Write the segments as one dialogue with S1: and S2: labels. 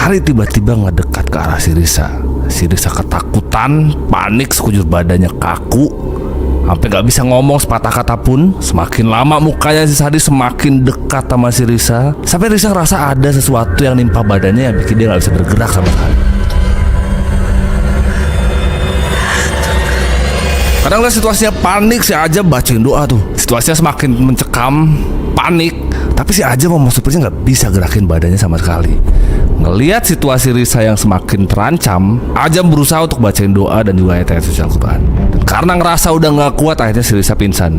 S1: Sari tiba-tiba ngedekat ke arah si Risa. Si Risa ketakutan, panik, sekujur badannya kaku, sampai gak bisa ngomong sepatah kata pun. Semakin lama mukanya si Sari semakin dekat sama si Risa, sampai Risa ngerasa ada sesuatu yang nimpa badannya yang bikin dia gak bisa bergerak sama sekali. Kadang lihat situasinya panik, si Ajam bacain doa tuh. Situasinya semakin mencekam, panik, tapi si Ajam sama supirnya gak bisa gerakin badannya sama sekali. Ngelihat situasi Risa yang semakin terancam, Ajam berusaha untuk bacain doa dan juga ayat-ayat suci Al-Quran. Karena ngerasa udah gak kuat, akhirnya si Risa pingsan.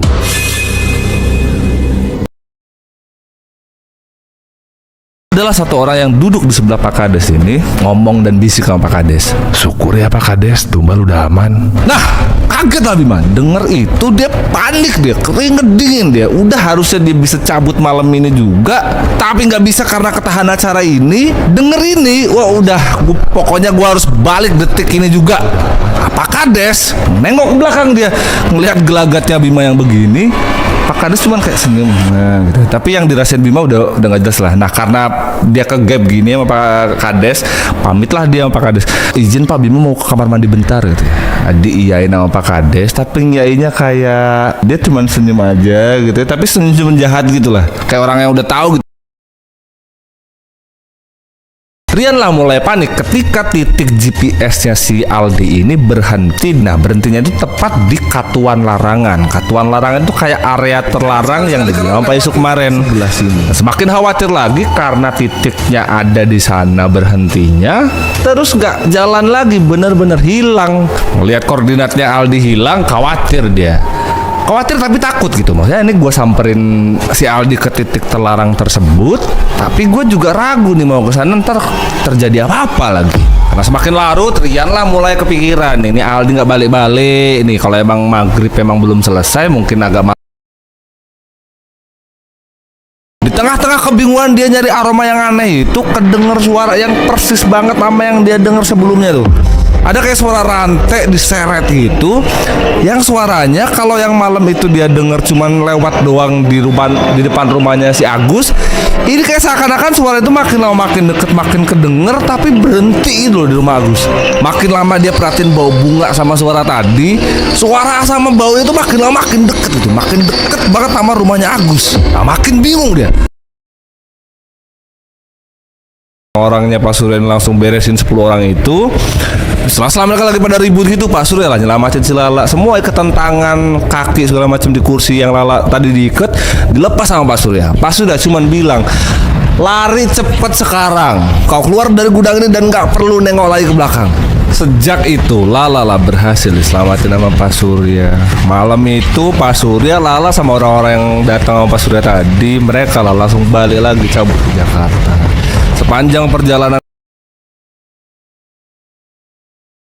S1: Adalah satu orang yang duduk di sebelah Pak Kades ini, ngomong dan bisik sama Pak Kades.
S2: Syukur ya Pak Kades, tumbal udah aman.
S1: Nah, kaget lah Bima. Denger itu dia panik, dia keringet dingin dia. Udah harusnya dia bisa cabut malam ini juga, tapi nggak bisa karena ketahan acara ini. Denger ini, wah udah, pokoknya gua harus balik detik ini juga. Pak Kades nengok ke belakang dia, ngelihat gelagatnya Bima yang begini. Pak Kades cuman kayak senyum, nah, gitu. Tapi yang dirasain Bima udah nggak jelas lah. Nah karena dia ke gap gini sama Pak Kades, pamitlah dia sama Pak Kades. Izin Pak, Bima mau ke kamar mandi bentar gitu. Diiyain sama Pak Kades, tapi ngiyainya kayak dia cuman senyum aja gitu. Tapi senyum jahat gitulah, kayak orang yang udah tahu gitu. Rian lah mulai panik ketika titik GPS-nya si Aldi ini berhenti. Nah berhentinya itu tepat di Katuan Larangan. Katuan Larangan itu kayak area terlarang yang dibilang Pak Isu kemarin. Nah, semakin khawatir lagi karena titiknya ada di sana berhentinya. Terus nggak jalan lagi, bener-bener hilang. Ngelihat koordinatnya Aldi hilang, khawatir dia. Khawatir tapi takut gitu. Maksudnya ini gue samperin si Aldi ke titik terlarang tersebut, tapi gue juga ragu nih mau ke sana ntar terjadi apa-apa lagi. Karena semakin larut, Rian lah mulai kepikiran ini Aldi nggak balik-balik. Ini kalau emang maghrib emang belum selesai, mungkin agak di tengah-tengah kebingungan dia nyari aroma yang aneh itu, kedenger suara yang persis banget sama yang dia denger sebelumnya tuh. Ada kayak suara rantai diseret gitu, yang suaranya kalau yang malam itu dia denger cuman lewat doang di depan rumahnya si Agus. Ini kayak seakan-akan suara itu makin lama makin deket, makin kedenger, tapi berhenti loh di rumah Agus. Makin lama dia perhatiin bau bunga sama suara tadi, suara sama bau itu makin lama makin deket gitu, makin deket banget sama rumahnya Agus. Nah, makin bingung dia. Orangnya Pak Surya langsung beresin 10 orang itu. Setelah mereka lagi pada ribut gitu, Pak Surya lah nyelamatin si Lala. Semua ikatan tangan, kaki segala macam di kursi yang Lala tadi diikat dilepas sama Pak Surya. Pak Surya cuman bilang, lari cepet sekarang, kau keluar dari gudang ini dan gak perlu nengok lagi ke belakang. Sejak itu Lala lah berhasil diselamatin sama Pak Surya. Malam itu Pak Surya, Lala sama orang-orang yang datang sama Pak Surya tadi, mereka lah langsung balik lagi cabut ke Jakarta. Sepanjang perjalanan,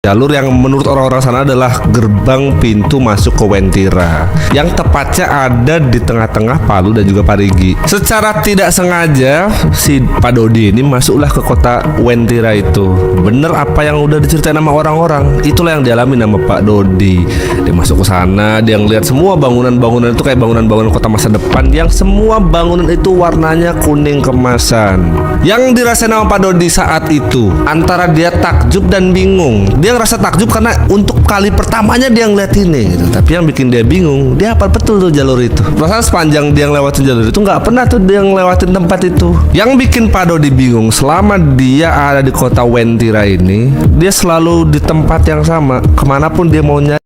S1: jalur yang menurut orang-orang sana adalah gerbang pintu masuk ke Wentira, yang tepatnya ada di tengah-tengah Palu dan juga Parigi. Secara tidak sengaja si Pak Dodi ini masuklah ke kota Wentira itu. Bener apa yang udah diceritain sama orang-orang, itulah yang dialami nama Pak Dodi. Dia masuk ke sana, dia ngeliat semua bangunan-bangunan itu kayak bangunan-bangunan kota masa depan, yang semua bangunan itu warnanya kuning kemasan. Yang dirasain sama Pak Dodi saat itu antara dia takjub dan bingung. Dia ngerasa takjub karena untuk kali pertamanya dia ngeliat ini gitu. Tapi yang bikin dia bingung, dia hafal betul tuh jalur itu. Perasaan sepanjang dia ngelewatin jalur itu nggak pernah tuh dia ngelewatin tempat itu. Yang bikin Pak Dodi bingung, selama dia ada di kota Wentira ini, dia selalu di tempat yang sama. Kemanapun dia mau nyari,